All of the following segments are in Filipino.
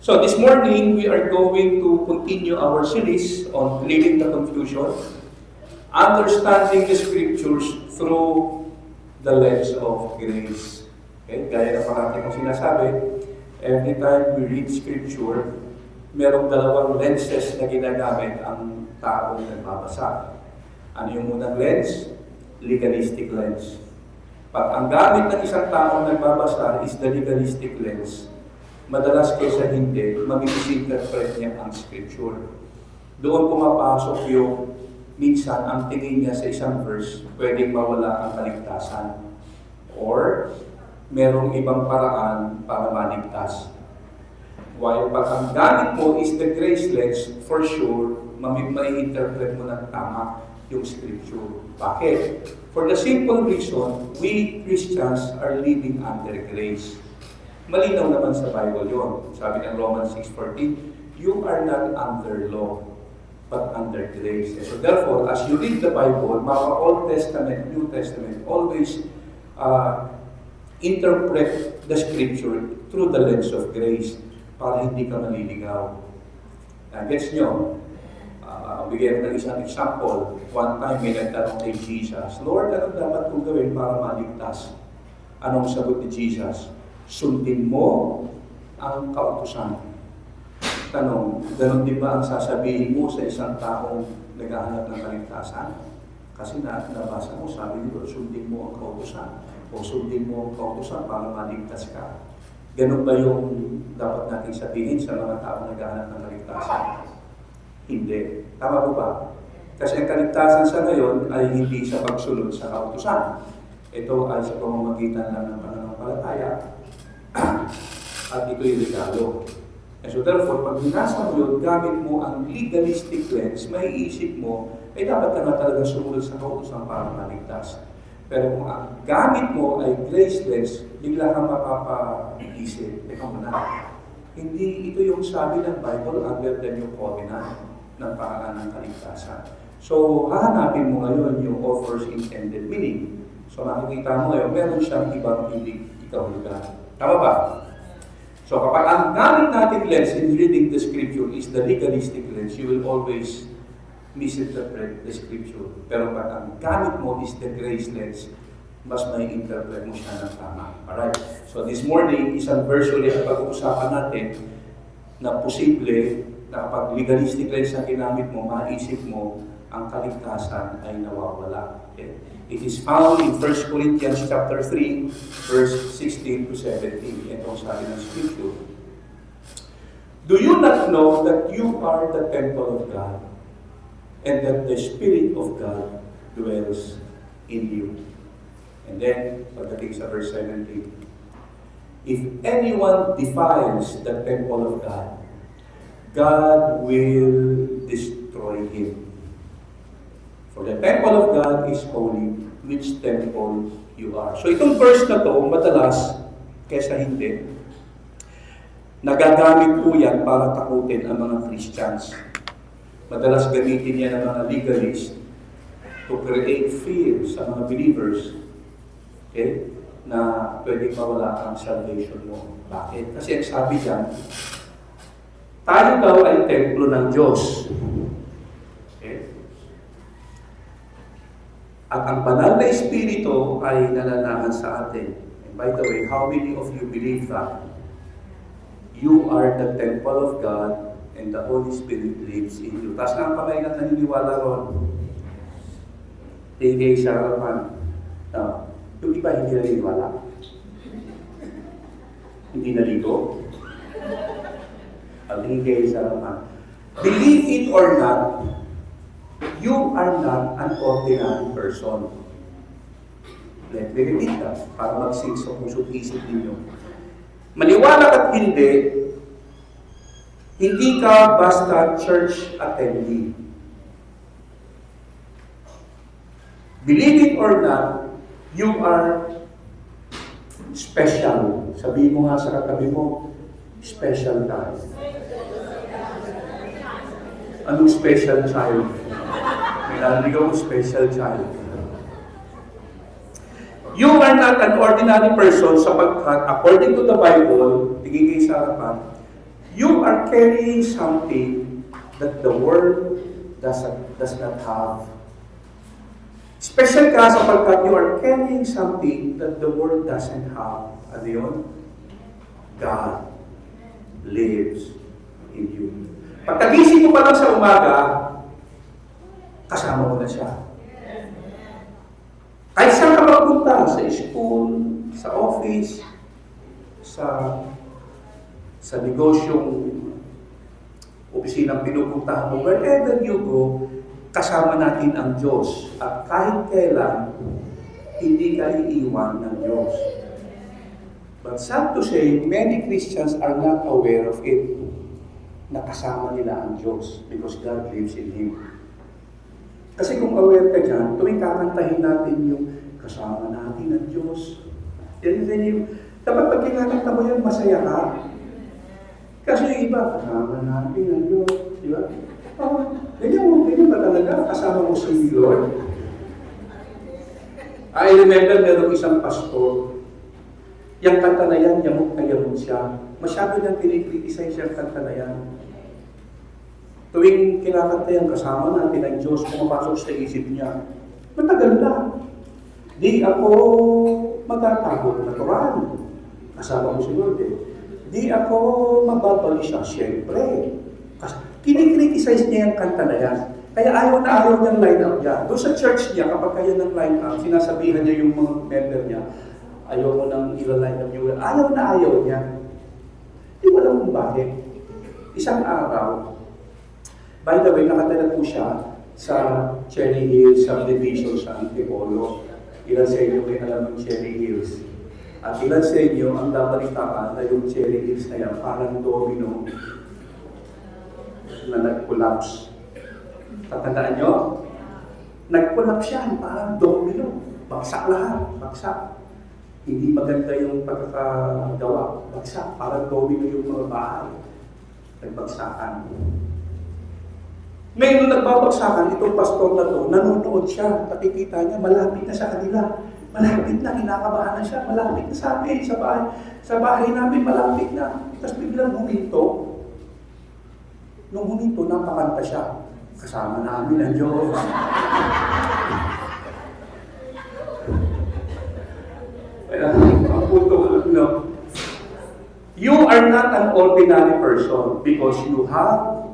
So this morning, we are going to continue our series on clearing the confusion, understanding the scriptures through the lens of grace. Okay? Gaya na parati kong sinasabi, every time we read scripture, merong dalawang lenses na ginagamit ang taong nagbabasa. Ano yung unang lens? Legalistic lens. Pag ang gamit ng isang taong nagbabasa is the legalistic lens, madalas kaysa hindi, mamisinterpret niya ang scripture. Doon pumapasok yung minsan ang tingin niya sa isang verse, pwedeng mawala ang kaligtasan. Or, merong ibang paraan para maligtas. While pag ang gamit mo is the grace lens, for sure, mai-interpret mo ng tama yung scripture. Bakit? For the simple reason, we Christians are living under grace. Malinaw naman sa Bible yon. Sabi ng Romans 6:14, you are not under law, but under grace. So therefore, as you read the Bible, mga Old Testament, New Testament, always interpret the Scripture through the lens of grace para hindi ka maliligaw. Gets nyo? Bigyan ng isang example. One time, may nagtanong kay Jesus, Lord, anong dapat kong gawin para maligtas? Anong sagot ni Jesus? Sundin mo ang kautusan. Tanong, ganun din ba ang sasabihin mo sa isang taong naghahanap ng kaligtasan? Kasi nabasa mo, sabi nito, sundin mo ang kautusan. O sundin mo ang kautusan para maligtas ka. Ganun ba yung dapat natin sabihin sa mga taong naghahanap ng kaligtasan? Hindi. Tama po ba? Kasi ang kaligtasan sa ngayon ay hindi sa pagsunod sa kautusan. Ito ay sa pamamagitan lang ng pananampalataya. At ito'y regalo. And so therefore, pag binasa mo yun, gamit mo ang legalistic lens, may isip mo, ay dapat ka na talaga sumunod sa kautusan para maligtas. Pero kung ang gamit mo ay grace lens, bigla kang mapapa-isip. Teka muna, hindi ito yung sabi ng Bible under the new covenant ng paraan ng kaligtasan. So, hahanapin mo ngayon yung author's intended meaning. So, makikita mo ngayon, meron siyang ibang ibig ikahulugan. Tama ba? So kapag ang gamit nating lens in reading the scripture is the legalistic lens, you will always misinterpret the scripture. Pero pag ang gamit mo is the grace lens, mas may interpret mo siya ng tama. Alright? So this morning, isang verse ulit ang pag-uusapan natin na posible na kapag legalistic lens ang ginamit mo, maisip mo, ang kaligtasan ay nawawala. Okay? It is found in 1 Corinthians chapter 3, verse 16 to 17. Ito ang sabi ng Scripture. Do you not know that you are the temple of God, and that the Spirit of God dwells in you? And then, pagdating sa verse 17, if anyone defiles the temple of God, God will destroy him. For the temple of God is holy, which temple you are. So itong verse na to, madalas, kesa hindi, nagagamit po yan para takutin ang mga Christians. Madalas gamitin yan ng mga legalists to create fear sa mga believers, okay, na pwedeng mawala ang salvation mo. Bakit? Kasi ang sabi dyan, tayo daw ay templo ng Diyos. At ang banal na Espiritu ay nananahan sa atin. And by the way, how many of you believe that you are the temple of God and the Holy Spirit lives in you? Taas na ang kamay na naniniwala ron. Tingay sa harapan. No. Yung iba hindi naniniwala. Hindi naligo. Ang tingay sa harapan. Believe it or not, you are not an ordinary person. Let me repeat that para mag-sing sa puso't isip ninyo. Maniwala at hindi ka basta church attendee. Believe it or not, you are special. Sabihin mo nga sa katabi mo, special tayo. Anong special child? Naligaw mo special child. You are not an ordinary person sapagkat according to the Bible, tingin kayo sa harapan, You are carrying something that the world does not have. Special ka sapagkat you are carrying something that the world doesn't have. Ano yun? God lives in you. Pagkagising mo pa lang sa umaga, kasama mo na siya. Kahit saan ka magpunta, sa school, sa office, sa negosyong opisinang pinupuntahan mo, wherever you go, kasama natin ang Diyos. At kahit kailan, hindi ka iiwan ng Diyos. But sad to say, many Christians are not aware of it, na kasama nila ang Diyos because God lives in Him. Kasi kung aware ka dyan, tuwing kakantahin natin yung kasama natin ang Diyos. Yan yung, dapat pag kinakanta mo yan, masaya ka. Kasi yung iba, kasama natin ang Diyos. Di ba? Oh, ganyan ba talaga? Kasama mo si Lord? I remember meron isang pastor, yung kanta na yan, yamuk na yamuk siya. Masyado niyang kinikriticize yung kanta na yan. Tuwing kinakanta yung kasama natin ang Diyos, pumapasok sa isip niya, matagal na. Di ako magtatago ng natural. Kasama mo si Lord eh. Di ako mababali siya, siyempre. Kinikriticize niya yung kanta na yan. Kaya ayaw na ayaw niyang line up niya. Doon sa church niya, kapag kaya ng line up, sinasabihan niya yung mga member niya, ayaw mo nang ila-line up niyo. Ayaw na ayaw niya. Di ko alam kung bakit. Isang araw, by the way, nakatala po siya sa Cherry Hills subdivision sa Antipolo. Ilan sa inyo may alam ng Cherry Hills? At ilan sa inyo ang babalitaan na yung Cherry Hills na yan, parang domino na nag-collapse. Tatandaan nyo? Nag-collapse yan, parang domino. Bagsak lahat, bagsak. Hindi maganda yung pagkakagawa. Bagsak, parang domino yung mga bahay. Nagbagsakan. Ngayon, nung nagbabagsakan, itong pastor na to, nanonood siya. Nakikita niya, malapit na sa kanila. Malapit na, kinakabahan na siya. Malapit na sa amin, sa bahay namin, malapit na. Tapos biglang huminto. Nung huminto, napakanta siya. Kasama namin ang Diyos. Ang puto, you are not an ordinary person because you have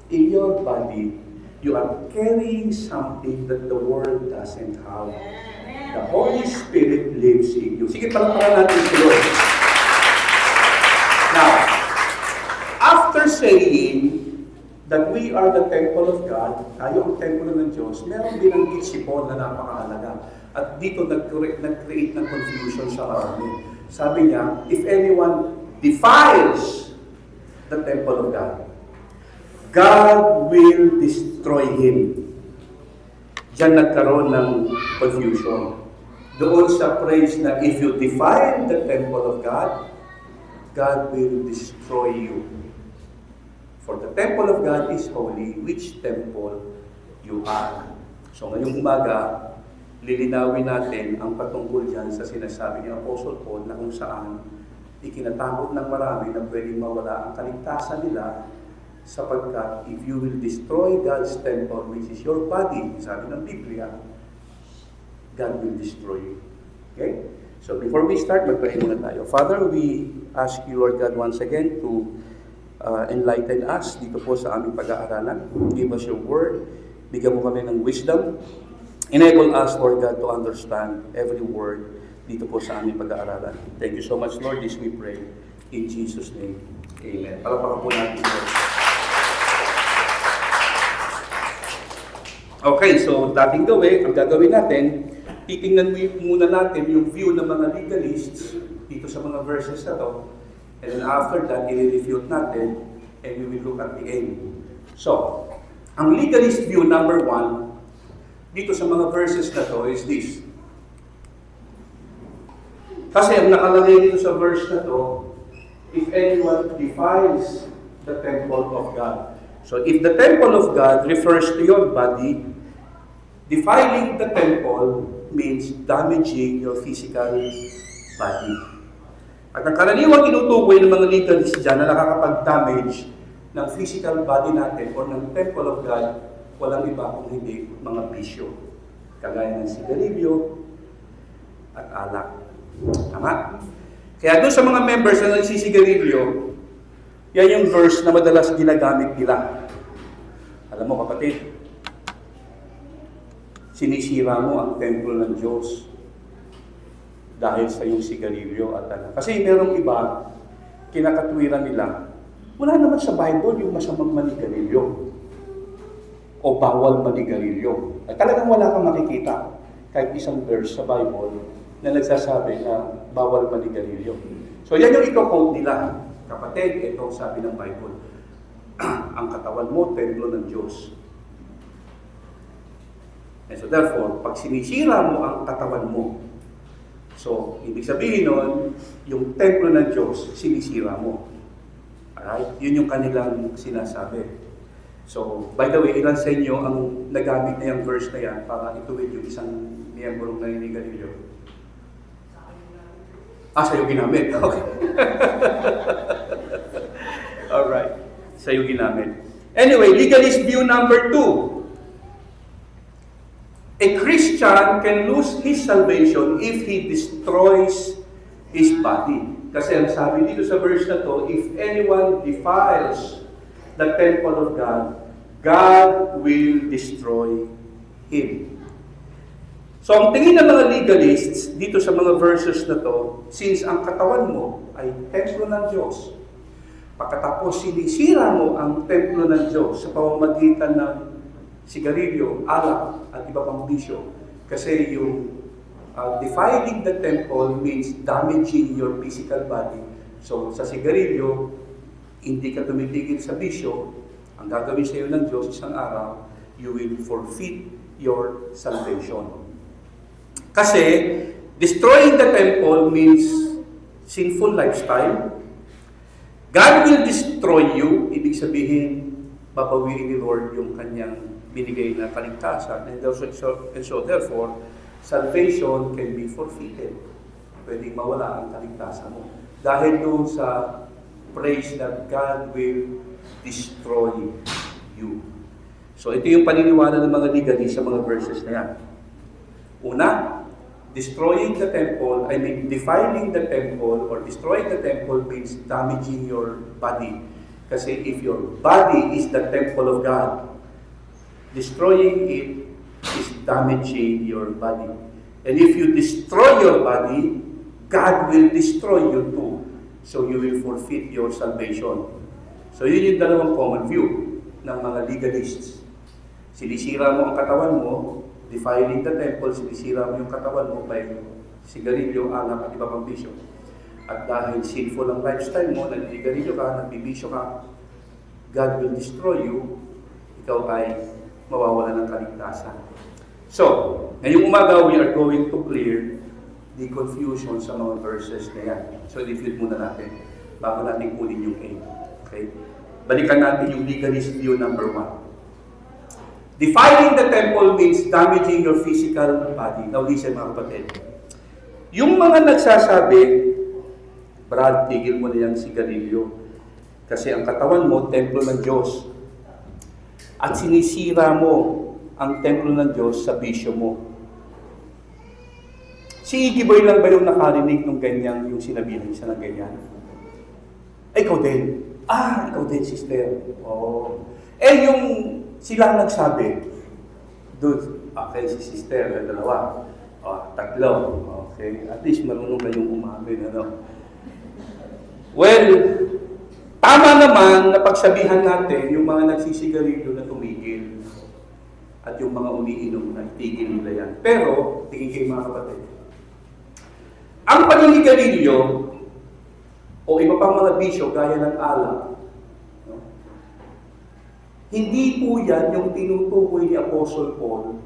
in your body, you are carrying something that the world doesn't have. The Holy Spirit lives in you. Sige, palakpakan natin si Lord. Now, after saying that we are the temple of God, tayo ang temple ng Diyos, meron din ang si Paul na napakahalaga. At dito nag-create ng confusion sa marami. Sabi niya, if anyone defiles the temple of God, God will destroy him. Diyan nagkaroon ng confusion. Doon sa phrase na if you defile the temple of God, God will destroy you. For the temple of God is holy, which temple you are. So ngayong umaga, lilinawin natin ang patungkol dyan sa sinasabi ni Apostle Paul na kung saan ikinatakot ng marami na pwedeng mawala ang kaligtasan nila sapagkat if you will destroy God's temple, which is your body, sabi ng Biblia, God will destroy you. Okay? So before we start, mag-pray muna tayo. Father, we ask you, Lord God, once again to enlighten us dito po sa aming pag-aaralan. Give us your word. Bigyan mo kami ng wisdom. Enable us, Lord God, to understand every word dito po sa aming pag-aaralan. Thank you so much, Lord. This we pray. In Jesus' name. Amen. Palapakan po natin, Lord. Okay, so dating ang gagawin natin, titingnan muna natin yung view ng mga legalists dito sa mga verses na to. And then after that, i-refute natin and we will look at the end. So, ang legalist view number 1 dito sa mga verses na to is this. Kasi ang nakalagay dito sa verse na to, if anyone defiles the temple of God. So if the temple of God refers to your body, defiling the temple means damaging your physical body. At ang karaniwang tinutukoy ng mga legalists dyan na nakakapag-damage ng physical body natin o ng temple of God, walang iba kung hindi mga bisyo. Kagaya ng sigarilyo at alak. Tama? Kaya doon sa mga members na nagsisigarilyo, yan yung verse na madalas ginagamit nila. Alam mo kapatid, sinisira mo ang templo ng Diyos dahil sa yung sigarilyo at ano. Kasi merong iba, kinakatwiran nila, wala naman sa Bible yung masamang manigarilyo o bawal manigarilyo. At talagang wala kang makikita kahit isang verse sa Bible na nagsasabi na bawal manigarilyo. So yan yung iko-quote nila. Kapatid, ito sabi ng Bible, ang katawan mo, templo ng Diyos. And so therefore, pag sinisira mo ang katawan mo, so ibig sabihin nun, yung templo ng Diyos, sinisira mo. Alright? Yun yung kanilang sinasabi. So, by the way, ilan sa inyo ang nagamit na yung verse na yan para ituwid yung isang miyembrong naninigarilyo? Sa'yo ginamit. Okay. Alright. Sa'yo ginamit. Anyway, legalist view number 2. A Christian can lose his salvation if he destroys his body. Kasi ang sabi dito sa verse na to, if anyone defiles the temple of God, God will destroy him. So ang tingin ng mga legalists dito sa mga verses na to, since ang katawan mo ay templo ng Diyos, pagkatapos sinisira mo ang templo ng Diyos sa pamamagitan ng sigarilyo, alak, at iba pang bisyo, kasi yung defiling the temple means damaging your physical body. So, sa sigarilyo, hindi ka tumitigil sa bisyo, ang gagawin sa iyo ng Diyos isang araw, you will forfeit your salvation. Kasi, destroying the temple means sinful lifestyle. God will destroy you, ibig sabihin, babawiin ni Lord yung kanyang binigay na kaligtasan. And so therefore, salvation can be forfeited. Pwedeng mawala ang kaligtasan mo. Dahil doon sa praise that God will destroy you. So ito yung paniniwala ng mga legalists sa mga verses na yan. Una, destroying the temple, defiling the temple or destroying the temple means damaging your body. Kasi if your body is the temple of God, destroying it is damaging your body. And if you destroy your body, God will destroy you too. So you will forfeit your salvation. So yun yung dalawang common view ng mga legalists. Sinisira mo ang katawan mo, defiling the temple, sinisira mo yung katawan mo by sigarilyo, alak at iba pang bisyo. At dahil sinful ang lifestyle mo, naninigarilyo ka, nagbibisyo ka, God will destroy you, ikaw ay mawawala ng kaligtasan. So, ngayong umaga, we are going to clear the confusion sa mga verses na yan. So, i-flip muna natin bago natin kunin yung A. Okay? Balikan natin yung legalist view number 1. Defiling the temple means damaging your physical body. Now, listen mga kapatid. Yung mga nagsasabi, Brad, tigil mo na yung sigarilyo. Kasi ang katawan mo, templo ng Diyos. At sinisira mo ang templo ng Diyos sa bisyo mo. Si Iggy Boy lang ba yung nakarinig ng ganyan, yung sinabihan siya ng ganyan? Ay, ikaw din. Ikaw din, sister. Oh. Yung sila nagsabi, dude, okay, si sister, dalawa. Tatlo. Okay, at least marunong na yung umamin, ano? Well, tama naman na pagsabihan natin yung mga nagsisigarilyo na tumigil at yung mga umiinom na itigil nila yan. Pero, tingin kayo mga kapatid, ang paninigarilyo o iba pang mga bisyo gaya ng alak, no? Hindi po yan yung tinutukoy ni Apostle Paul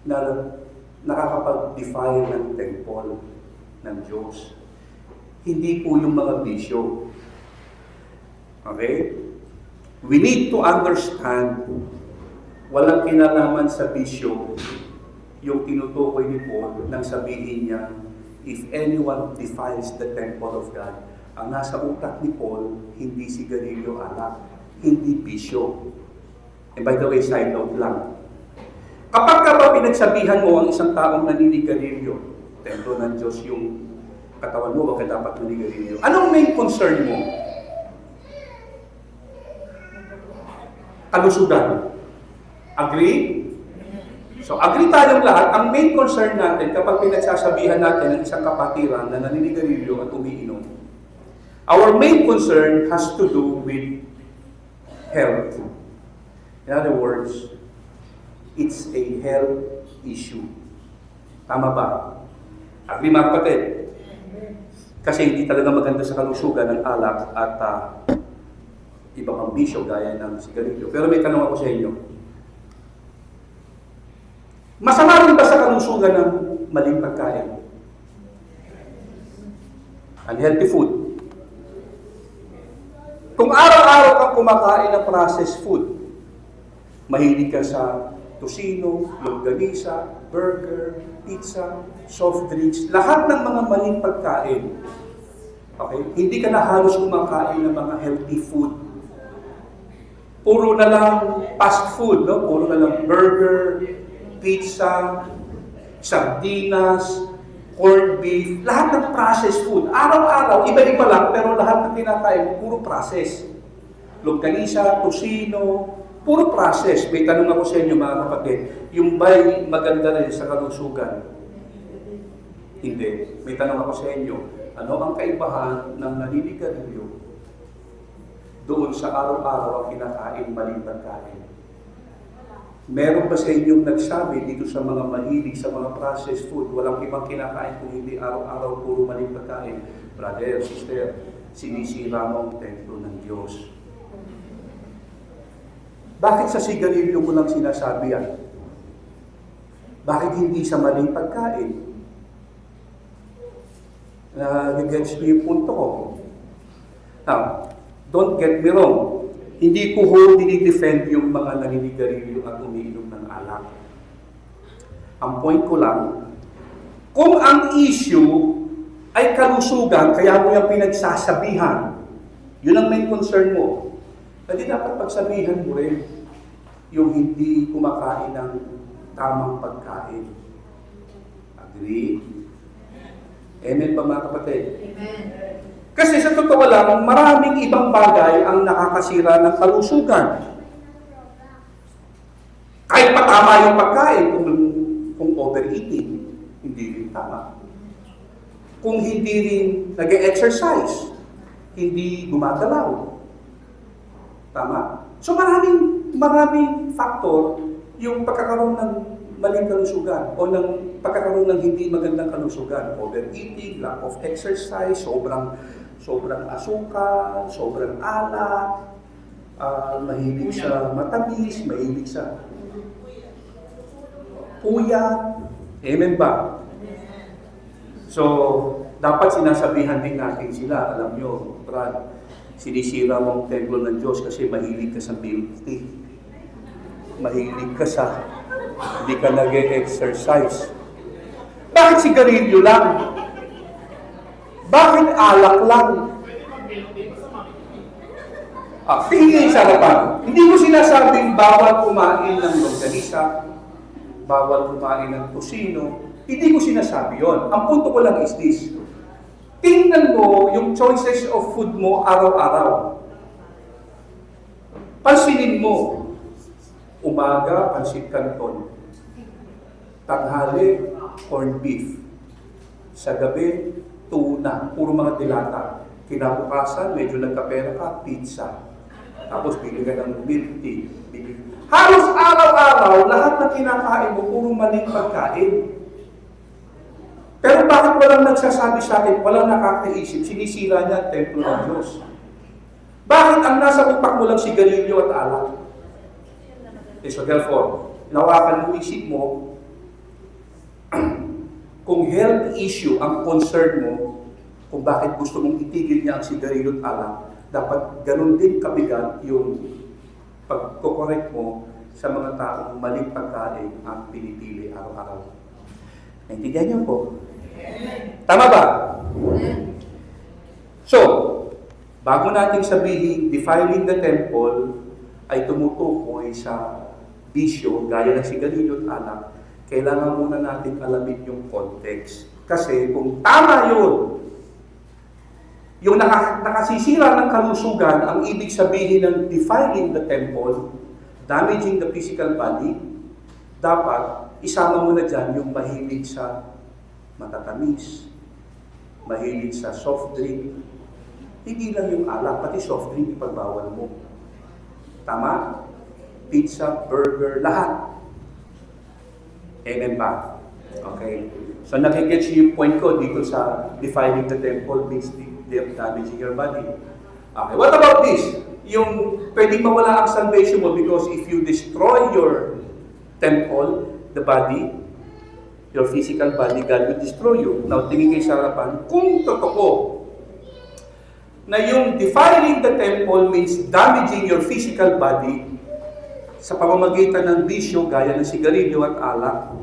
na nakakapag-defile ng temple ng Diyos. Hindi po yung mga bisyo. Okay? We need to understand, walang kinalaman sa bisyo yung tinutukoy ni Paul nang sabihin niya, if anyone defiles the temple of God, ang nasa utak ni Paul, hindi sigarilyo alak, hindi bisyo. And by the way, side note lang. Kapag ka ba pinagsabihan mo ang isang taong naninigarilyo, templo ng Diyos yung katawan mo, wag ka dapat naninigarilyo. Anong main concern mo? Kalusugan. Agree? So, agree tayong lahat. Ang main concern natin kapag pinagsasabihan natin ng isang kapatiran na naninigarilyo at umiinom, our main concern has to do with health. In other words, it's a health issue. Tama ba? Agree mga kapatid? Kasi hindi talaga maganda sa kalusugan ng alak at iba pang bisyo gaya ng sigarilyo. Pero may tanong ako sa inyo. Masama rin ba sa kalusugan ng maling pagkain? Unhealthy food. Kung araw-araw kang kumakain ng processed food, mahilig ka sa tosino, longganisa, burger, pizza, soft drinks, lahat ng mga maling pagkain. Okay? Hindi ka na halos kumakain ng mga healthy food. Puro na lang fast food, no? Puro na lang burger, pizza, sardinas, corned beef, lahat ng processed food. Araw-araw, iba-iba lang, pero lahat ng kinakain mo, puro process. Longganisa, tosino, puro process. May tanong ako sa inyo mga kapatid, yung ba'y maganda rin sa kalusugan? Hindi. May tanong ako sa inyo, ano ang kaibahan ng naninigarilyo doon sa araw-araw ang kinakain maling pagkain? Meron ba sa inyong nagsabi dito sa mga mahilig sa mga processed food, walang ibang kinakain kung hindi araw-araw puro maling pagkain? Brother, sister, sinisira mo ang templo ng Diyos. Bakit sa sigarilyo mo lang sinasabi yan? Bakit hindi sa maling pagkain? Nag-gets mo yung punto ko. Now, don't get me wrong. Hindi ko dinidefend yung mga naninigarilyo at umiinom ng alak. Ang point ko lang, kung ang issue ay kalusugan, kaya mo yung pinagsasabihan, yun ang main concern mo, hindi dapat pagsabihan mo rin yung hindi kumakain ng tamang pagkain. Agree? Amen ba mga kapatid? Amen. Kasi sa totoo lang, maraming ibang bagay ang nakakasira ng kalusugan. Kahit pa tama yung pagkain, kung overeating, hindi rin tama. Kung hindi rin nag-exercise, hindi gumagalaw. Tama? So maraming factor yung pagkakaroon ng maling kalusugan o ng pagkakaroon ng hindi magandang kalusugan. Overeating, lack of exercise, sobrang asukal, sobrang alak, mahilig sa matamis, mahilig sa puyat. Amen ba? So, dapat sinasabihan din natin sila, alam nyo, Brad, sinisira mo ang templo ng Diyos kasi mahilig ka sa milk tea. Mahilig ka sa hindi ka nag-exercise. Bakit sigarilyo lang? Bakit alak lang? Tingin sa harapan. Hindi mo sinasabing bawal kumain ng longganisa, bawal kumain ng tosino. Hindi ko sinasabi yon. Ang punto ko lang is this. Tingnan mo yung choices of food mo araw-araw. Pansinin mo. Umaga, pansit canton. Tanghali, corned beef. Sa gabi, tuna. Puro mga dilata. Kinabukasan, medyo nagkapera ka, pizza. Tapos bibigyan ng milk tea. Halos araw-araw, lahat ng kinakain mo, puro maling pagkain. Pero bakit walang nagsasabi sa atin, walang nakakaisip, sinisira niya ang templo ng Diyos? Bakit ang nasa utak mo lang sigarilyo at alak? So therefore, nawakan mo isip mo, kung health issue ang concern mo, kung bakit gusto mong itigil niya ang sigarilyo at alak, dapat ganun din kabigat yung pagkokorek mo sa mga taong maling pagkain ang pinipili araw-araw. Naintindihan niyo po? Tama ba? So, bago nating sabihin, defiling the temple ay tumutukoy sa bisyo, gaya ng sigarilyo at alak, kailangan muna natin alamin yung context. Kasi kung tama yun, yung nakasisira ng kalusugan, ang ibig sabihin ng defiling the temple, damaging the physical body, dapat isama mo na dyan yung mahilig sa matatamis, mahilig sa soft drink. Hindi lang yung alak, pati soft drink ipagbawal mo. Tama? Pizza, burger, lahat. Amen ba? Okay. So nakikita yung point ko dito sa defiling the temple means damaging your body. Okay. What about this? Yung pwedeng mawala ang salvation mo because if you destroy your temple, the body, your physical body, God will destroy you. Now, tingin kayo sa harapan, kung totoo na yung defiling the temple means damaging your physical body sa pamamagitan ng bisyo gaya ng sigarilyo at alak,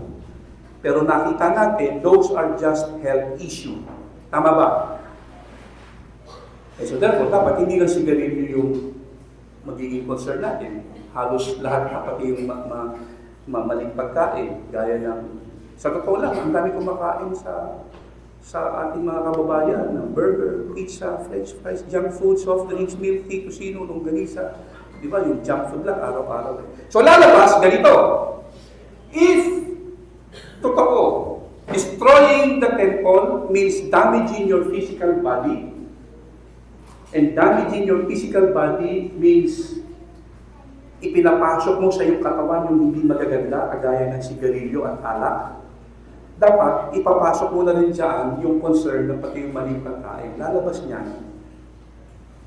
pero nakita natin, those are just health issue. Tama ba? So therefore, dapat hindi lang sigarilyo yung magiging concern natin. Halos lahat na pati yung maling pagkain, gaya ng, sa totoo lang, ang dami kumakain sa ating mga kababayan ng burger, pizza, french fries, junk food, soft drinks, milk tea, kusino, longganisa. Di ba? Yung junk food lang, araw-araw. So lalabas, ganito. If, totoo, destroying the temple means damaging your physical body, and damaging your physical body means ipinapasok mo sa iyong katawan yung hindi magaganda, kagaya ng sigarilyo at alak, dapat ipapasok mo na rin dyan yung concern na pati yung maling pagkain. Lalabas niyan,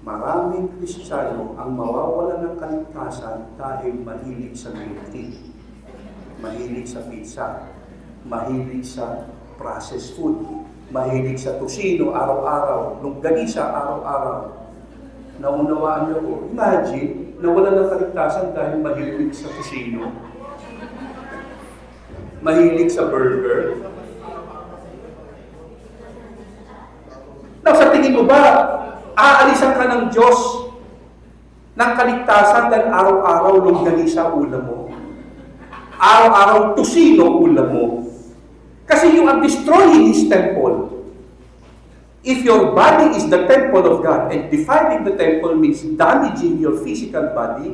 maraming Kristiyano ang mawawala ng kaligtasan dahil mahilig sa milk tea, mahilig sa pizza, mahilig sa processed food, mahilig sa tusino araw-araw, longganisa araw-araw. Naunawaan niyo ko, imagine, nawala ng kaligtasan dahil mahilig sa tusino, mahilig sa burger. Now, sa tingin mo ba, aalisan ka ng Diyos ng kaligtasan dahil araw-araw longganisa ulam mo? Araw-araw tusino ulam mo? Kasi you are destroying His temple. If your body is the temple of God, and defiling the temple means damaging your physical body,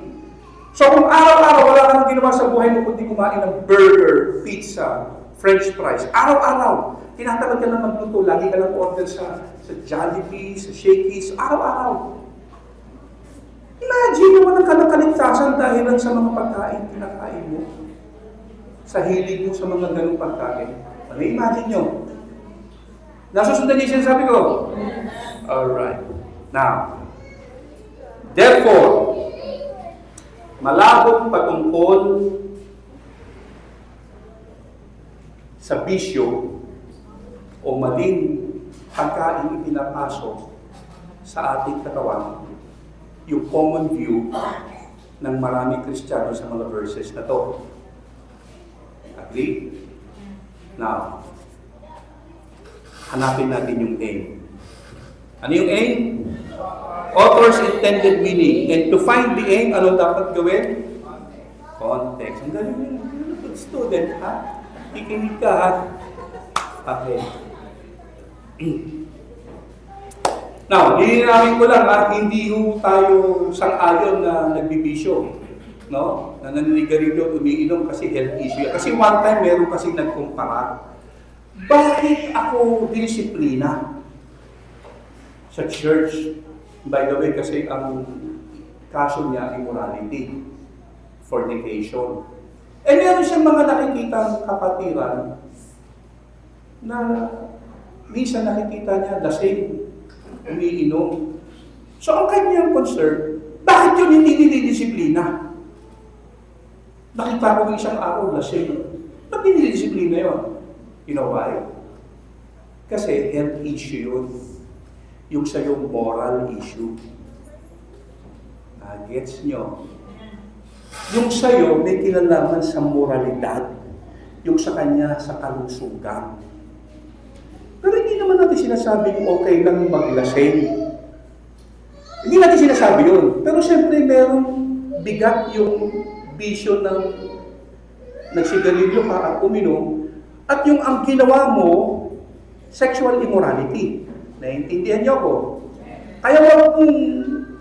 so kung araw-araw wala ka nang ginawa sa buhay mo kundi kumain ng burger, pizza, french fries, araw-araw, tinatamad ka na magluto, lagi ka lang order sa Jollibee, sa Shakey's, araw-araw. Imagine mo walang ka ng kaligtasan dahil lang sa mga pagkain kinakain mo, sa hilig mo sa mga ganung pagkain. Ano imagine nyo? Nasusundan niyo yung sinasabi ko? Alright. Now, therefore, malabong patungkol sa bisyo o maling pagkain ipinapasok sa ating katawan, yung common view ng maraming Kristiyano sa mga verses na to. Agree? Now, hanapin natin yung aim. Ano yung aim? Author's intended meaning. And to find the aim, ano dapat gawin? Context. Ang galing yun. Good student, ha? Kikinig ka, ha? Okay. Now, lilinawin ko lang, ha? Hindi ho tayo sang-ayon na nagbibisyo. No? Na naninigarilyo, umiinom kasi health issue. Kasi one time, meron kasi nagkumpara. Bakit ako disiplina sa church? By the way, kasi ang kaso niya immorality, fornication. Eh meron siyang mga nakikitang kapatiran na minsan nakikita niya lasing, umiinom. So ang kanyang concern, bakit yun hindi nilidisiplina? Nakita ko isang araw lasing. Ba't nilidisiplina yun? You know why? Kasi health issue yun. Yung sa'yo moral issue. Gets nyo? Yung sa'yo may kinalaman sa moralidad. Yung sa kanya sa kalusugan. sinasabing okay lang maglasing. Hindi natin sinasabi yun. Pero siyempre, merong bigat yung bisyo ng nagsigarilyo ka at uminom, at yung ang ginawa mo, sexual immorality. Naiintindihan niyo ako? Kaya wala kong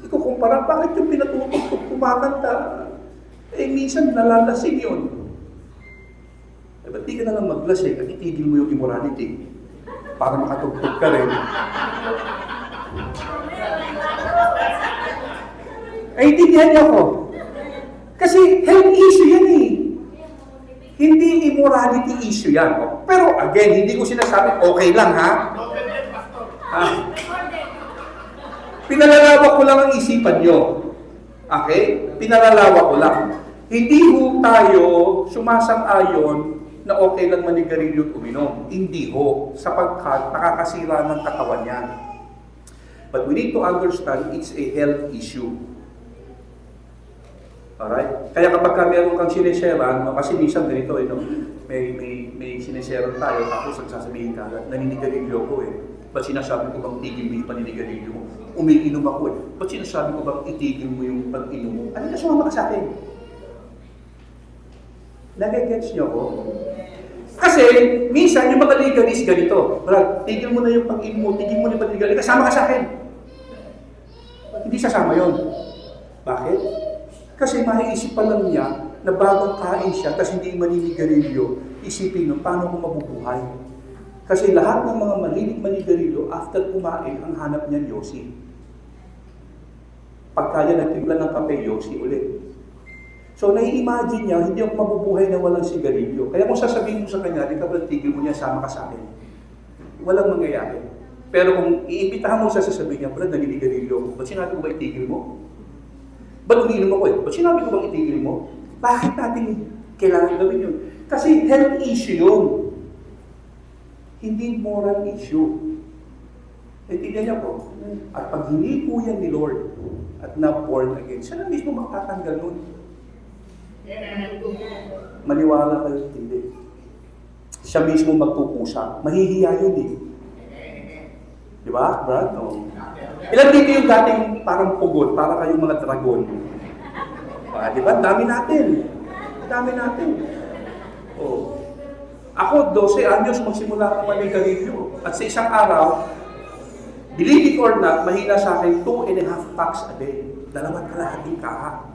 ikukumpara, bakit yung pinatutugtog kumakanta? Minsan nalalasing yun. Ba't di ka na lang maglasing at itigil mo yung immorality para makatugtog ka rin? Intindihan niyo ako? Kasi health issue yan eh. Hindi immorality issue yan. Pero again, hindi ko sinasabi okay lang ha? Pinalalawak ko lang ang isipan nyo. Okay? Pinalalawak ko lang. Hindi ho tayo sumasang-ayon na okay lang manigarilyo at uminom. Hindi ho. Sapagkat nakakasira ng katawan yan. But we need to understand it's a health issue. Alright? Kaya kapag meron kang sineseran, kasi minsan ganito, may sineseran tayo, tapos nagsasabihin ka, naninigarilyo ko eh. Ba't sinasabi ko bang tigil mo yung paninigarilyo mo? Umiinom ako eh. Ba't sinasabi ko bang itigil mo yung pag-inom mo? Ano ka sumama ka sa akin? Nagigets niyo ko? Kasi, minsan, yung mga legalist ganito, Brad, tigil mo na yung pag-inom mo, tigil mo na yung paninigarilyo, kasama ka sa akin. Hindi sasama yun. Bakit? Kasi maiisip pa lang niya na bagong kain siya kasi hindi maninigarilyo, isipin nyo, paano ko mabubuhay? Kasi lahat ng mga manigarilyo, after kumain, ang hanap niya yosi. Pagka niya nagtimpla ng kape, yosi ulit. So, nai-imagine niya, hindi ako mabubuhay na walang sigarilyo. Kaya kung sasabihin mo sa kanya, di ka ba tigil mo niya, sama ka sa akin? Walang mangyayari. Pero kung iimbitahan mo siya, sasabihin niya, Brad, naninigarilyo ako. Ba't sinabi ko ba itigil mo? Ba't umiinom ako eh? Ba't sinabi ko bang itigil mo? Bakit natin kailangan gawin yun? Kasi health issue yun. Hindi moral issue. Naintindihan niyo po? At pag hindi po yan ni Lord at na-born again, siya na mismo magtatanggal nun. Maniwala kayo, hindi. Siya mismo magpupusa. Mahihiya yun eh. Di ba, Brad? No. Ilan dito yung dating parang pugot, para kayong mga dragon? Di ba? Dami natin. Dami natin. Oh. Ako, 12 anyos magsimula akong manigarilyo. At sa isang araw, believe it or not, mahina sa akin 2.5 packs a day. 2 kalahating kaha.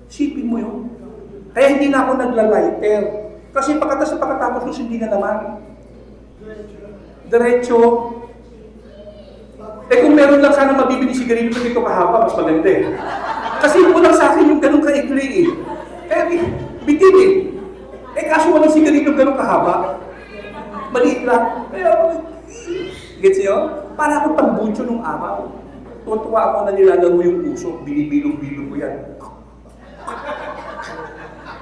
Sipin mo yun. Kaya hindi na ako nagla-lighter. Kasi pagkatapos nung hindi na naman. Diretso. Kung meron lang sana mabibili sigarilyo ko dito kahaba, mas maganda eh. Kasi kulang sa akin yung ganun ka-ikli eh. Kaya bitin eh. Kaso walang sigarilyo ganun kahaba. Maliit lang. Kaya, gets nyo? Para akong pambuncho nung araw. Tuwa ako na nilalaro yung uso, binibilong-bilong ko yan.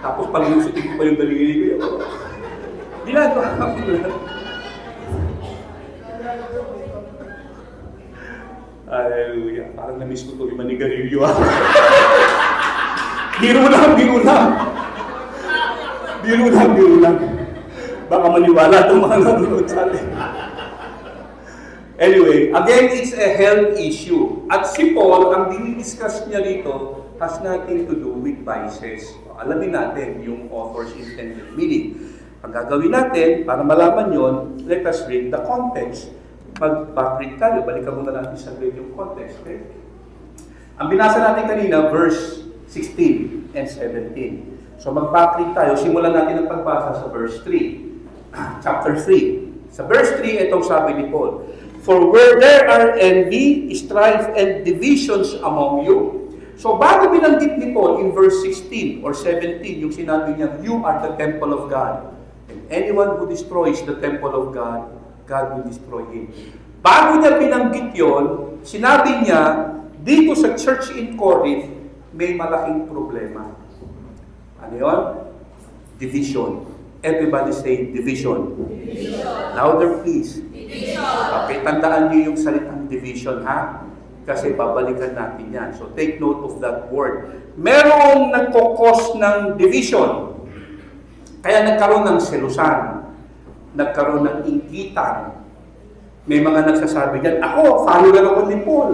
Tapos pag-iusutin ko pa yung daliri ko yan. Ginagawa ako lang. Hallelujah. Parang na-miss ko ito, manigarilyo ah. Biro lang. Baka maniwala itong mga nanonood sa atin. Anyway, again, it's a health issue. At si Paul, ang dinidiscuss niya rito, has nothing to do with vices. Alamin natin yung author's intended meaning. Ang gagawin natin, para malaman yon, let us read the context. Mag-backread tayo, balikan muna natin sa yung context. Okay? Ang binasa natin kanina, verse 16 and 17. So mag-backread tayo, simulan natin ang pagbasa sa verse 3. Chapter 3. Sa verse 3, itong sabi ni Paul, "For where there are envy, strife, and divisions among you." So bago binanggit ni Paul in verse 16 or 17, yung sinabi niya, "You are the temple of God. And anyone who destroys the temple of God, God will destroy him." Bago niya binanggit yon, sinabi niya, dito sa church in Corinth, may malaking problema. Ano yun? Division. Everybody say division. Division. Louder please. Division. Okay, tandaan niyo yung salitang division ha? Kasi babalikan natin yan. So take note of that word. Merong nagkukos ng division. Kaya nagkaroon ng selusan. Nagkaroon ng inggitan. May mga nagsasabi dyan, ako, follower ako ni Paul.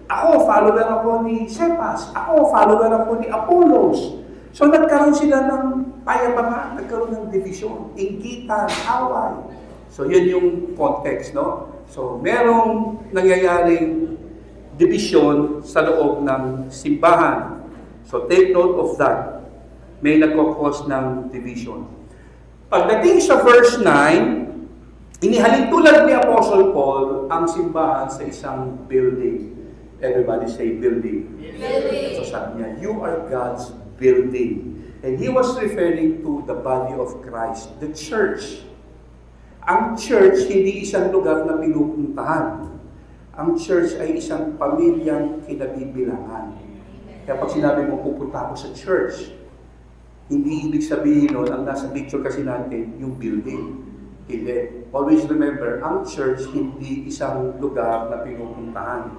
Ako, follower ako ni Cephas. Ako, follower ako ni Apollos. So nagkaroon sila ng payabangan, nagkaroon ng division, inggitan, away. So yun yung context, no? So merong nangyayaring division sa loob ng simbahan. So take note of that. May nagkakos ng division. Pagdating sa verse 9, inihalin tulad ni Apostle Paul ang simbahan sa isang building. Everybody say building. Building. So sabi niya, you are God's building. And he was referring to the body of Christ, the church. Ang church, hindi isang lugar na pinupuntahan. Ang church ay isang pamilyang kinabibilangan. Kaya pag sinabi mo, pupunta ako sa church, hindi ibig sabihin nun, ang nasa picture kasi natin, yung building. Hindi. Always remember, ang church hindi isang lugar na pinupuntahan.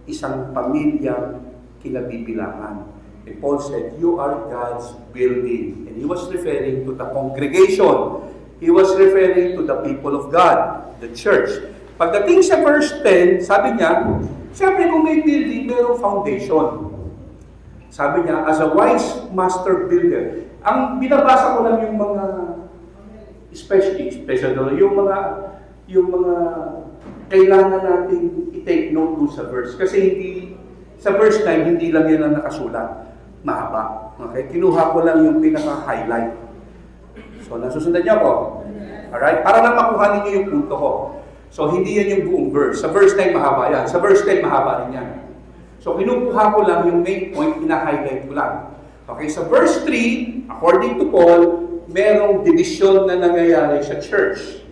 Isang pamilyang kinabibilangan. And Paul said, you are God's building. And he was referring to the congregation. He was referring to the people of God, the church. Pagdating sa verse 10, sabi niya, siyempre kung may building, mayroong foundation. Sabi niya, as a wise master builder. Ang binabasa ko lang yung mga, especially yung mga kailangan natin i-take note dun sa verse. Kasi sa verse 9, hindi lang yan ang nakasulat. Mahaba. Okay? Kinuha ko lang yung pinaka-highlight. So, nasusundan niyo ako? Alright? Para lang makuha ninyo yung punto ko. So, hindi yan yung buong verse. Sa verse 9, mahaba yan. Sa verse 10, mahaba rin yan. So, kinukuha ko lang yung main point, pina-highlight ko lang. Okay? Sa verse 3, according to Paul, merong division na nangyayari sa church.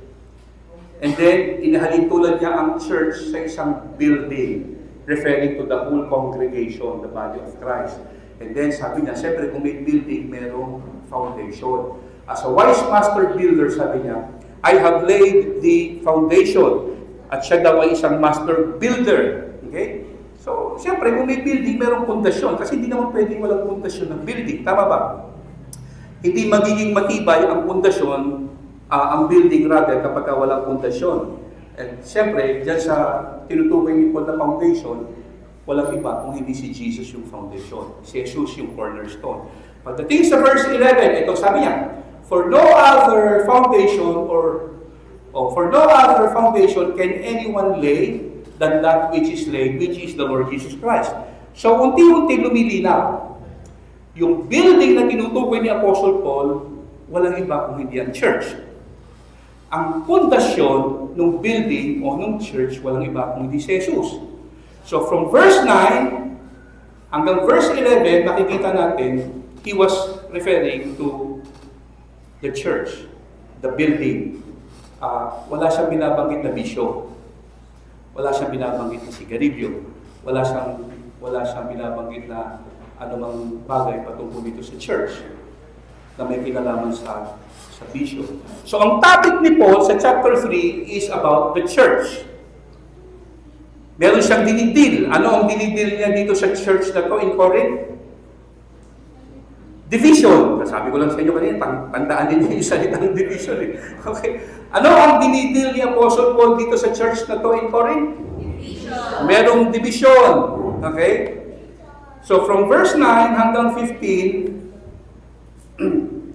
And then, inahalin tulad niya ang church sa isang building, referring to the whole congregation, the body of Christ. And then, sabi niya, siyempre kung may building, merong foundation. As a wise master builder, sabi niya, I have laid the foundation. At siya daw ay isang master builder. Okay? So, siyempre, kung may building, merong pundasyon. Kasi hindi naman pwedeng walang pundasyon ng building. Tama ba? Hindi magiging matibay ang pundasyon, ang building rather, kapag walang pundasyon. And siyempre, dyan sa tinutukoy ni Paul na foundation, walang iba kung hindi si Jesus yung foundation. Si Jesus yung cornerstone. Pagdating sa verse 11, ito sabi niya, for no other foundation can anyone lay than that which is laid, which is the Lord Jesus Christ. So, unti-unti lumilinaw. Yung building na tinutukoy ni Apostle Paul, walang iba kung hindi ang church. Ang pundasyon ng building o ng church, walang iba kung hindi si Jesus. So from verse 9 hanggang verse 11, makikita natin, he was referring to the church, the building. Wala siyang binabanggit na bisyo. Wala siyang binabanggit na sigarilyo. Wala siyang binabanggit na anumang bagay patungkol dito sa church na may kinalaman sa bisyo. So ang topic ni Paul sa chapter 3 is about the church. Meron siyang dinidil. Ano ang dinidil niya dito sa church na to in Corinth? Division. Sabi ko lang sa inyo kanina, tandaan ninyo yung salitang division. Okay. Ano ang dinidil ni Apostle Paul dito sa church na to in Corinth? Division. Merong division. Okay? So from verse 9 hanggang 15,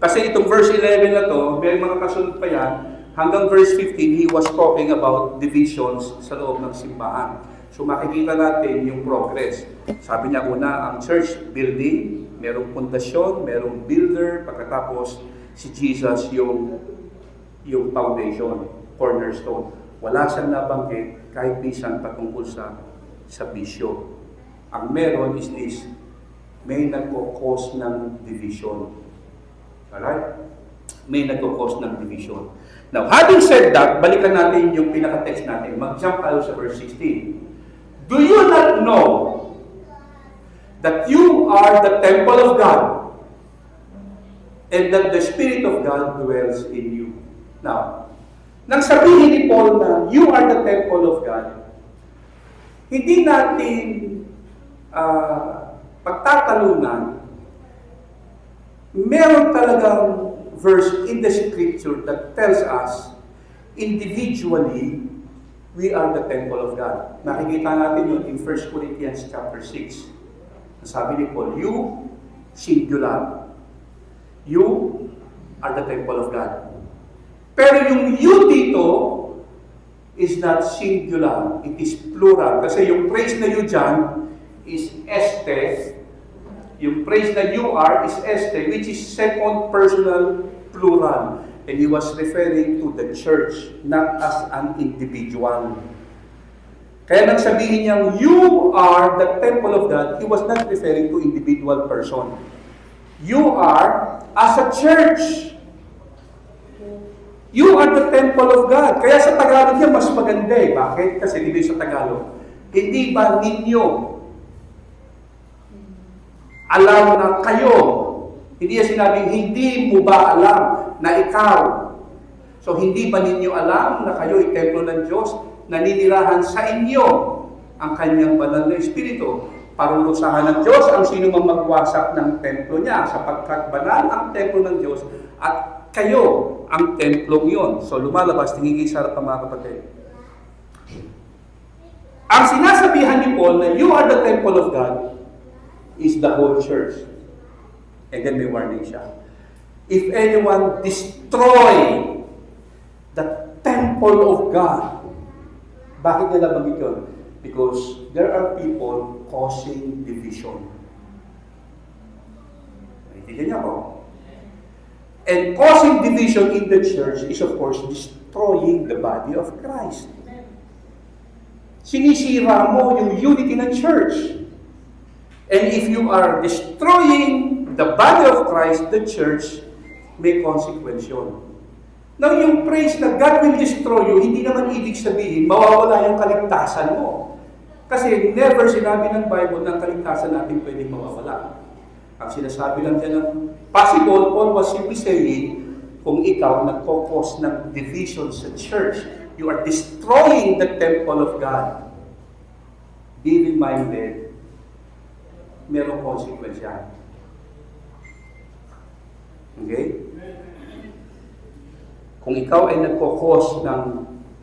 kasi itong verse 11 na to, may mga kasunod pa yan, hanggang verse 15, he was talking about divisions sa loob ng simbahan. So makikita natin yung progress. Sabi niya una, ang church building, merong pundasyon, merong builder, pagkatapos si Jesus yung foundation, cornerstone. Wala siyang nabanggit kahit minsan patungkol sa bisyo. Ang meron is this, may nagko-cause ng division. Alright? May nagko-cause ng division. Now, having said that, balikan natin yung pinaka-text natin. Mag-jump tayo sa verse 16. Do you not know that you are the temple of God and that the Spirit of God dwells in you? Now, nang sabihin ni Paul na you are the temple of God, hindi natin pagtatalunan, meron talagang verse in the scripture that tells us individually We are the temple of God. Nakikita natin yun in 1 Corinthians chapter 6. Sabi ni Paul, you, singular. You are the temple of God. Pero yung you dito is not singular. It is plural. Kasi yung phrase na you dyan is este. Yung phrase na you are is este, which is second personal plural. And he was referring to the church, not as an individual. Kaya nang sabihin niyang, you are the temple of God, he was not referring to individual person. You are as a church. You are the temple of God. Kaya sa Tagalog niya, mas maganda eh. Bakit? Kasi dito sa Tagalog, hindi ba ninyo alam na kayo? Hindi niya sinabing, hindi mo ba alam na ikaw? So, hindi ba ninyo alam na kayo ay templo ng Diyos? Naninirahan sa inyo ang kanyang banal na Espiritu. Parurusahan ng Diyos ang sino mang magwasak ng templo niya, sapagkat banal ang templo ng Diyos at kayo ang templong yun. So, lumalabas, tingin sa harap ng mga kapatid. Ang sinasabihan ni Paul na you are the temple of God is the whole church. And then may warning siya. If anyone destroy the temple of God, bakit nila banggit yun? Because there are people causing division. Naintindihan niyo ako? And causing division in the church is of course destroying the body of Christ. Sinisira mo yung unity ng church. And if you are destroying the body of Christ, the church, may consequence yun. Now, yung phrase na God will destroy you, hindi naman ibig sabihin, mawawala yung kaligtasan mo. Kasi never sinabi ng Bible na kaligtasan natin pwedeng mawawala. Ang sinasabi lang dyan ng possible, Paul was simply saying, kung ikaw nagkokos ng division sa church, you are destroying the temple of God. Be reminded, merong consequence yan. Okay? Kung ikaw ay nagkokos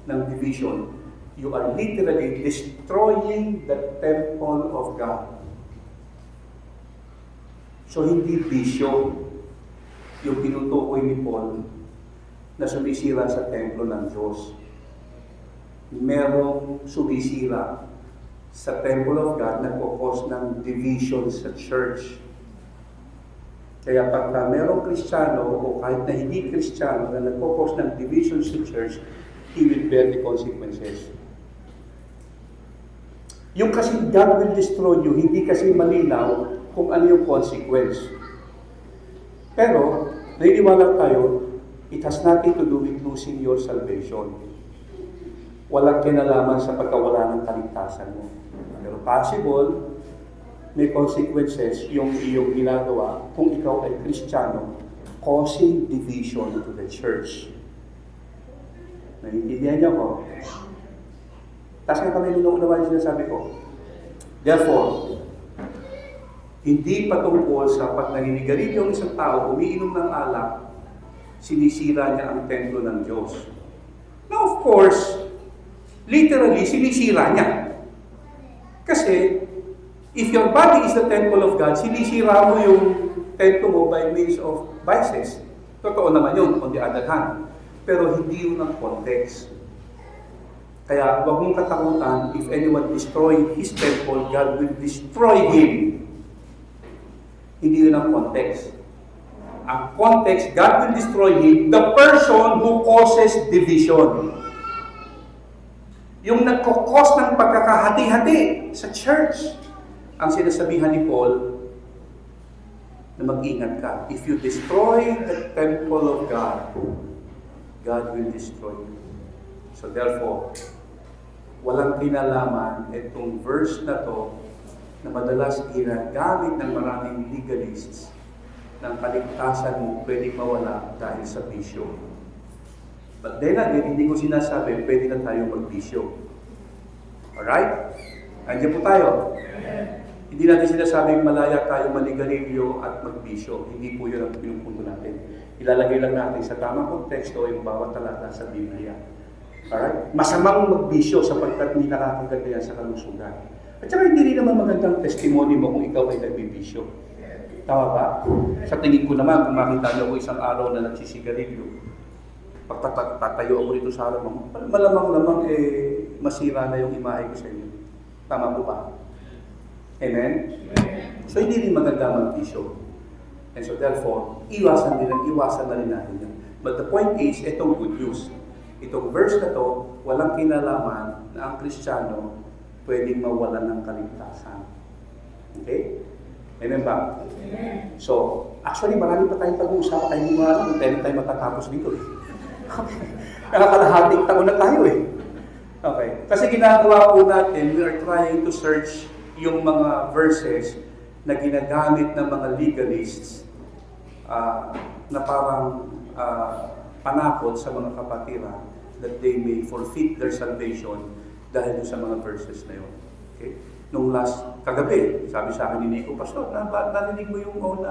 ng division, you are literally destroying the temple of God. So, hindi bisyo yung tinutukoy ni Paul na sumisira sa templo ng Diyos. Merong sumisira sa temple of God na nagkokos ng division sa church. Kaya pagka merong Kristiyano o kahit na hindi Kristiyano na nagkokos ng division sa church, he will bear the consequences. Yung kasi God will destroy you, hindi kasi malinaw kung ano yung consequence. Pero, naniniwala tayo, it has nothing to do with losing your salvation. Walang kinalaman sa pagkawala ng kaligtasan mo. Pero possible, may consequences yung iyong ginagawa kung ikaw ay Kristiyano, causing division to the church. Naiintindihan niyo ako? Tapos nga kami nung naman yung sinasabi ko. Therefore, hindi patungkol sa pag naninigarilyo ng isang tao, umiinom ng alak, sinisira niya ang templo ng Diyos. Now, of course, literally, sinisira niya. Kasi, if your body is the temple of God, sinisira mo yung templo mo by means of vices. Totoo naman yun, on the other hand. Pero hindi yun ang context. Kaya huwag mong katakutan, if anyone destroy his temple, God will destroy him. Hindi yun ang context. Ang context, God will destroy him, the person who causes division. Yung nagkukos ng pagkakahati-hati sa church. Ang sinasabihan ni Paul, na mag-ingat ka. If you destroy the temple of God, God will destroy you. So therefore, walang kinalaman itong verse na to na madalas ginagamit ng maraming legalists ng kaligtasan mo pwedeng mawala dahil sa bisyo. But then again, hindi ko sinasabi pwede na tayo magbisyo. Alright? Andiyan po tayo. Hindi natin sinasabing malaya tayo manigarilyo at magbisyo. Hindi po yun ang pinupunto natin. Ilalagay lang natin sa tamang konteksto yung bawat talata sa Biblia. Alright? Masamang magbisyo sapagkat hindi nakakaganda yan sa kalusugan. At saka hindi rin naman magandang testimony mo kung ikaw ay nagbibisyo. Tama ba? Sa tingin ko naman, kung makita niyo ko isang araw na nagsisigarilyo, pagtatayo ako dito sa araw, malamang masira na yung imahe ko sa inyo. Tama po ba? Amen? So hindi rin maganda magbisyo. And so therefore, iwasan na rin natin yan. But the point is, itong good news. Itong verse na to, walang kinalaman na ang Kristiyano pwedeng mawalan ng kaligtasan. Okay? Amen ba? Amen. So, actually, marami pa tayong pag-uusapan. Kaya hindi mo alam kung kailan tayo matatapos dito. Nakakalahating taon na tayo eh. Okay. Kasi ginagawa po natin, we are trying to search yung mga verses na ginagamit ng mga legalists na parang panakot sa mga kapatiran that they may forfeit their salvation dahil sa mga verses na yun. Okay? Nung kagabi, sabi sa akin ni Nico, Pastor, narinig mo yung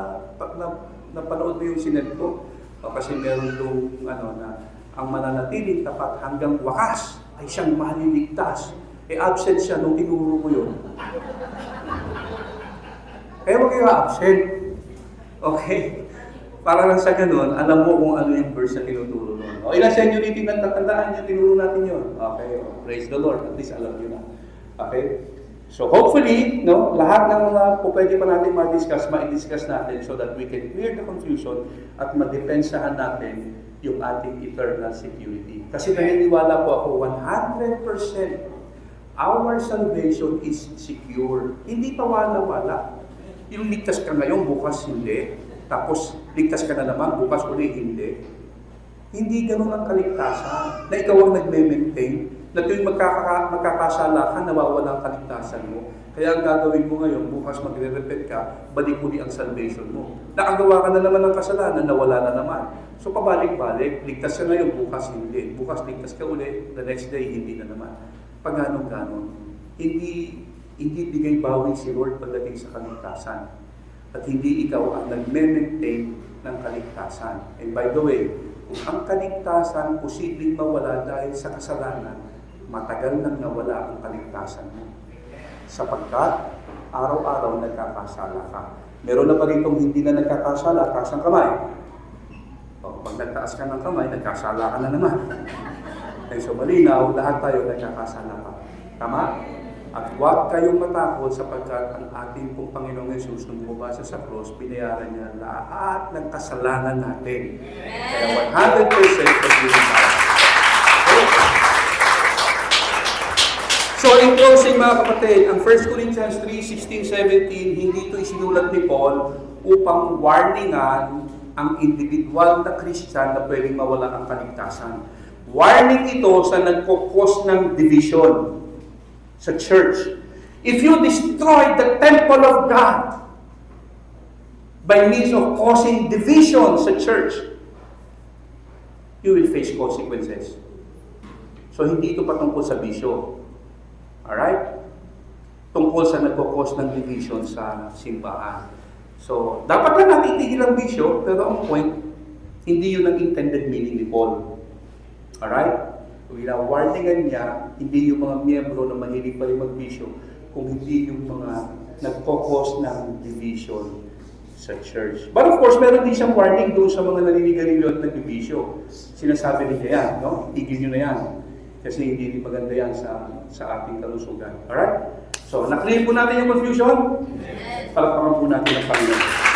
napanood mo yung sinend ko? Kasi meron yung na ang mananatiling tapat hanggang wakas ay siyang maliligtas. Absent siya nung tinuro ko yun. Kaya huwag kayo absent. Okay? Para lang sa ganun, alam mo kung ano yung verse na tinuturo nun. O ilang sa inyo rin natatandaan niyo, tinuro natin yun. Okay, praise the Lord. At least alam niyo na. Okay? So hopefully, lahat ng mga pwede pa natin ma-discuss natin so that we can clear the confusion at madepensahan natin yung ating eternal security. Kasi naniniwala po ako, 100% our salvation is secure. Hindi pa wala-wala. Yung ligtas ka ngayon, bukas hindi. Tapos ligtas ka na naman, bukas uli hindi. Hindi ganun ang kaligtasan. Na ikaw ang nagme-maintain, na tuwing magkakasala ka, nawawala ang kaligtasan mo. Kaya ang gagawin mo ngayon, bukas magre-repent ka, balik uli ang salvation mo. Nakagawa ka na naman ng kasalanan, nawala na naman. So pabalik-balik, ligtas ka ngayon, bukas hindi. Bukas ligtas ka uli, the next day hindi na naman. Pag ganon-ganon, hindi bigay bawi si Lord pagdating sa kaligtasan. At hindi ikaw ang nagme-maintain ng kaligtasan. And by the way, kung ang kaligtasan posibleng mawala dahil sa kasalanan, matagal nang nawala ang kaligtasan mo. Sapagkat araw-araw nagkakasala ka. Meron na pa rin itong hindi na nagkakasala, taas ang kamay. Pag nagtaas ka ng kamay, nagkasala ka na naman. So malinaw, lahat tayo nagkakasala ka. Tama? At huwag kayong matakot sapagkat ang ating pong Panginoong Yesus nung bumasa sa cross, binayaran niya lahat ng kasalanan natin. Kaya 100% forgiven tayo. So in closing mga kapatid, ang 1 Corinthians 3:16-17, hindi ito isinulat ni Paul upang warningan ang individual na Christian na pwedeng mawala ang kaligtasan. Warning ito sa nagkukos ng division sa church. If you destroy the temple of God by means of causing division sa church, you will face consequences. So hindi ito patungkol sa bisyo. Alright? Tungkol sa nagkukos ng division sa simbahan. So, dapat lang natin itigil ang bisyo, pero ang point, hindi yun ang intended meaning ni Paul. Alright? Winawarningan niya, hindi yung mga miyembro na mahilig pa rin magbisyo, kung hindi yung mga nagkukos ng division sa church. But of course, meron din siyang warning doon sa mga naninigarilyo at nagbibisyo. Sinasabi niya yan, Tigil nyo na yan. Kasi hindi rin maganda yan sa ating kalusugan. Alright? So, na-clear po natin yung confusion? Palakpakan po natin ang Panginoon.